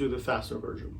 do the faster version.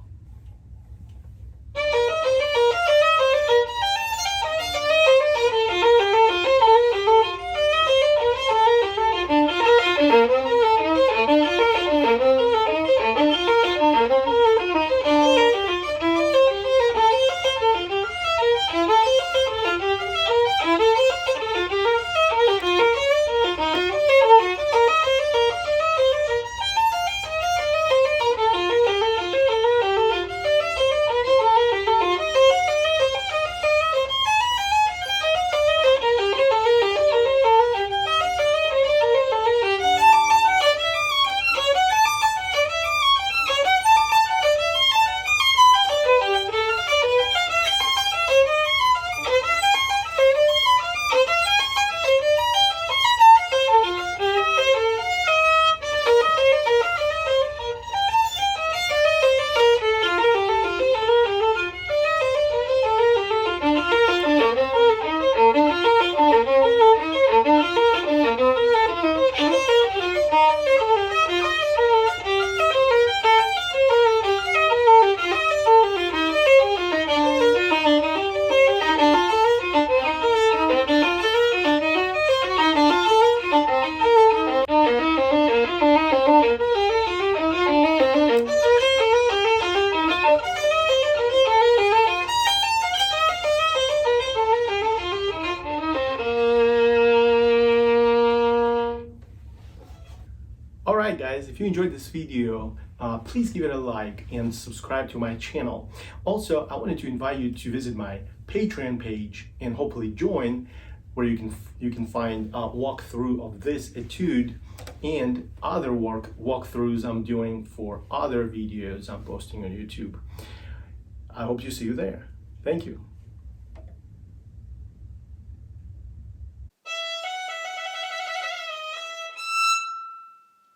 Alright guys, if you enjoyed this video, please give it a like and subscribe to my channel. Also, I wanted to invite you to visit my Patreon page and hopefully join, where you can find a walkthrough of this etude and other walkthroughs I'm doing for other videos I'm posting on YouTube. I hope to see you there. Thank you.